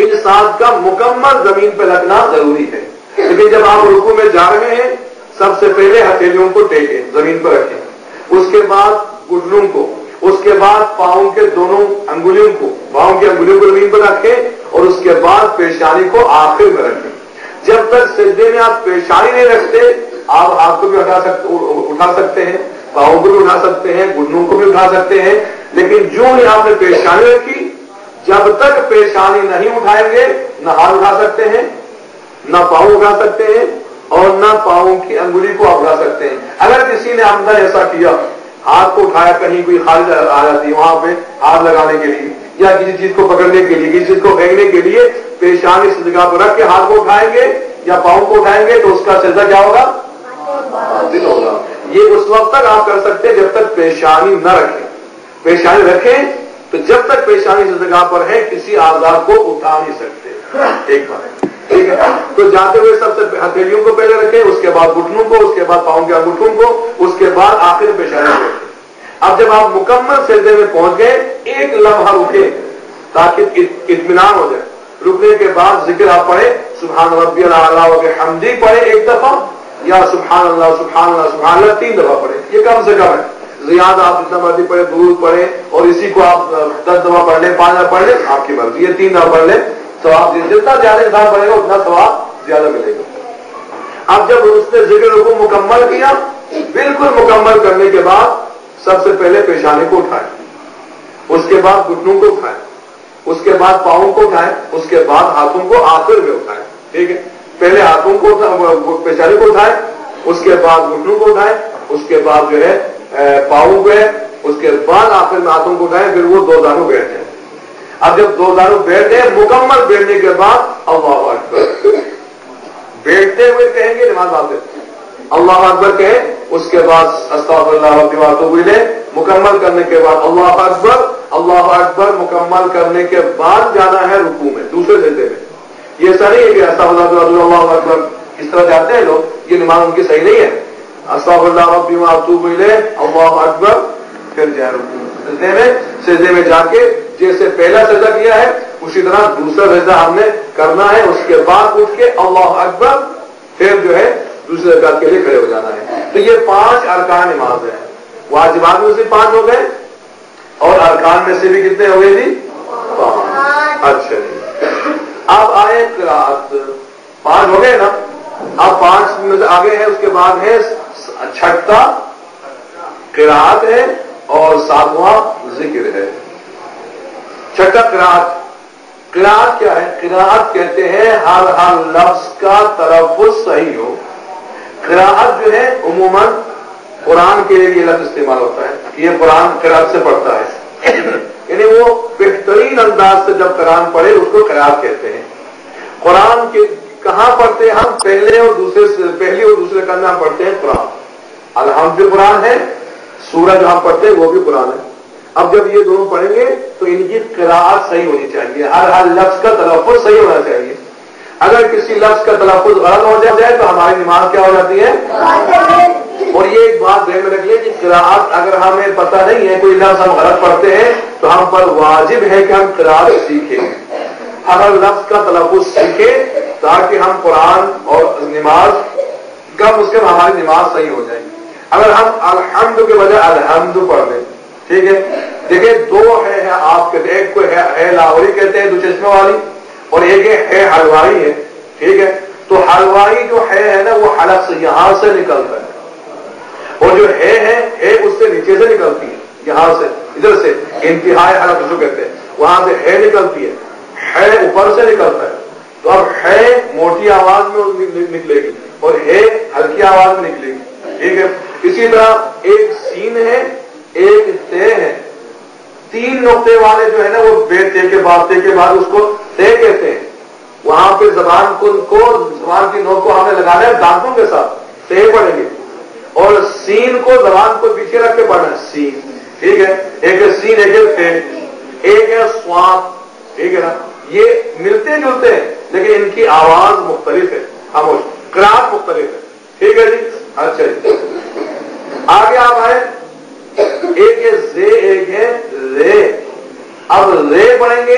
ان سات کا مکمل زمین پہ لگنا ضروری ہے. لیکن جب آپ رکوع میں جا رہے ہیں سب سے پہلے ہتھیلیوں کو ٹیکیں, زمین پر رکھیں, اس کے بعد گھٹنوں کو, اس کے بعد پاؤں کے دونوں انگلیوں کو, پاؤں کی انگلیوں کو زمین پر رکھیں, اور اس کے بعد پیشانی کو آخر میں رکھیں. جب تک سجدے میں آپ پیشانی نہیں رکھتے آپ ہاتھ کو بھی اٹھا سکتے ہیں, پاؤں کو بھی اٹھا سکتے ہیں, گھٹنوں کو بھی اٹھا سکتے ہیں, لیکن جو ہی آپ نے پیشانی رکھی جب تک پیشانی نہیں اٹھائیں گے نہ ہاتھ اٹھا سکتے ہیں, نہ پاؤں اٹھا سکتے ہیں, اور نہ پاؤں کی انگلی کو اٹھا سکتے ہیں. اگر کسی نے اندر ایسا کیا, ہاتھ کو اٹھایا, کہیں کوئی خارج آ جاتی ہے وہاں پہ ہاتھ لگانے کے لیے یا کسی چیز کو پکڑنے کے لیے, کسی چیز کو پھینکنے کے لیے پیشانی اس جگہ پر رکھ کے ہاتھ کو اٹھائیں گے یا پاؤں کو اٹھائیں گے تو اس کا سجدہ کیا ہوگا؟ باطل ہوگا. یہ اس وقت تک آپ کر سکتے ہیں جب تک پیشانی نہ رکھیں. پیشانی رکھیں تو جب تک پیشانی اس جگہ پر ہے کسی آزاد کو اٹھا نہیں سکتے. ایک بار ٹھیک ہے. تو جاتے ہوئے سب سے ہتھیلیوں کو پہلے رکھیں, اس کے بعد گھٹنوں کو, اس کے بعد پاؤں کے انگوٹھوں کو, اس کے بعد آخر پیشانی کو. اب جب آپ مکمل سجدے میں پہنچ گئے ایک لمحہ رکیں تاکہ اطمینان ہو جائے. رکنے کے بعد ذکر آپ پڑھیں, سبحان ربی الاعلیٰ و بحمدہ پڑھیں ایک دفعہ, یا سبحان اللہ سبحان اللہ سبحان اللہ 3 دفعہ پڑھیں. یہ کم سے کم ہے. زیادہ آپ جتنا مرضی پڑھیں, درود پڑھیں, اور اسی کو آپ 10 دفعہ پڑھ لیں, 5 دفعہ پڑھ لیں, آپ کی مرضی. یہ 3 دفعہ پڑھ لیں تو آپ جتنا زیادہ انسان پڑھے گا اتنا ثواب زیادہ ملے گا. اب جب اس نے ذکر کو مکمل کیا, بالکل مکمل کرنے کے بعد سب سے پہلے پیشانی کو اٹھائیں, اس کے بعد گھٹنوں کو اٹھائیں, اس کے بعد پاؤں کو اٹھائیں, اس کے بعد ہاتھوں کو آخر میں اٹھائیں. ٹھیک ہے. پہلے ہاتھوں کو پیشانی کو اٹھائیں, اس کے بعد گھٹنوں کو اٹھائیں, اس کے بعد جو ہے پاؤں کو ہے, اس کے بعد آخر میں ہاتھوں کو اٹھائیں, پھر وہ 2 دانوں بیٹھتے ہیں. اب جب 2 دانوں بیٹھتے ہیں مکمل بیٹھنے کے بعد اللہ اکبر بیٹھتے ہوئے کہیں گے نماز باندھتے اللہ اکبر کہیں, اس کے بعد استغفر اللہ ربی و اتوب الیہ مکمل کرنے کے بعد اللہ اکبر مکمل کرنے کے بعد جانا ہے رکوع میں دوسرے سجدے میں. یہ ایسا نہیں ہے کہ استغفر اللہ اکبر اس طرح جاتے ہیں لوگ, یہ نماز ان کی صحیح نہیں ہے. استغفر اللہ ربی و اتوب الیہ اللہ اکبر پھر جائے رکوع سجدے میں. سجدے میں جا کے جیسے پہلا سجدہ کیا ہے اسی طرح دوسرا سجدہ ہم نے کرنا ہے. اس کے بعد اٹھ کے اللہ اکبر پھر جو ہے دوسرے رکعت کے لیے کھڑے ہو جانا ہے. تو یہ 5 ارکان نماز ہے. واجبات میں سے 5 ہو گئے اور ارکان میں سے بھی کتنے ہو گئے جی؟ 5. اچھا جی. اب آئے قرات, 5 ہو گئے نا. اب 5 میں سے آگے ہے, اس کے بعد ہے 6واں قرات ہے اور 7واں ذکر ہے. 6واں قرات. قرات کیا ہے؟ قرات کہتے ہیں ہر لفظ کا تلفظ صحیح ہو. قرات جو ہے عموماً قرآن کے لیے یہ لفظ استعمال ہوتا ہے, یہ قرآن قرات سے پڑھتا ہے, یعنی وہ بہترین انداز سے جب قرآن پڑھے اس کو قرات کہتے ہیں. قرآن کے کہاں پڑھتے ہیں ہم؟ پہلی اور دوسرے کان میں ہم پڑھتے ہیں قرآن. الحمد بھی قرآن ہے, سورہ جو ہم پڑھتے ہیں وہ بھی قرآن ہے. اب جب یہ دونوں پڑھیں گے تو ان کی قراءت صحیح ہونی چاہیے, ہر لفظ کا تلفظ صحیح ہونا چاہیے. اگر کسی لفظ کا تلفظ غلط ہو جائے تو ہماری نماز کیا ہو جاتی ہے؟ اور یہ ایک بات ذہن میں رکھیے کہ قراءت اگر ہمیں پتہ نہیں ہے, کوئی لفظ ہم غلط پڑھتے ہیں تو ہم پر واجب ہے کہ ہم قراءت سیکھیں, ہر لفظ کا تلفظ سیکھیں تاکہ ہم قرآن اور نماز کم از کم ہماری نماز صحیح ہو جائے. اگر ہم الحمد کے بجائے الحمد پڑھ لیں, ٹھیک ہے. دیکھیں 2 ہے آپ کہتے ہیں, ایک کو ہے لاہوری کہتے ہیں دو چشمے والی, اور ایک ہے حلوائی ہے, ٹھیک ہے. تو حلوائی جو ہے نا وہ حلق سے یہاں سے نکلتا ہے, اور جو ہے اس سے نیچے سے نکلتی ہے, یہاں سے ادھر سے انتہائی حلق جو کہتے ہیں وہاں سے ہے نکلتی ہے اوپر سے نکلتا ہے. تو اب ہے موٹی آواز میں نکلے گی اور ہے ہلکی آواز میں نکلے گی, ٹھیک ہے. اسی طرح ایک سین ہے ایک تے ہے, 3 نقطے والے جو ہے نا وہ بے تے کے بعد اس کو تے کہتے ہیں. وہاں پہ زبان کی نوک کو ہمیں لگانا ہے دانتوں کے ساتھ, تے پڑھیں گے, اور سین کو زبان کو پیچھے رکھ کے پڑھنا ہے سین, ٹھیک ہے. ایک ہے سین, ایک ہے تے, ایک ہے سواد, ٹھیک ہے نا. یہ ملتے جلتے ہیں لیکن ان کی آواز مختلف ہے, خاموش, قرات مختلف ہے, ٹھیک ہے جی. اچھا جی, آگے آپ آئے, ایک ہے زے, ایک ہے رے. اب رے پڑھیں گے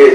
1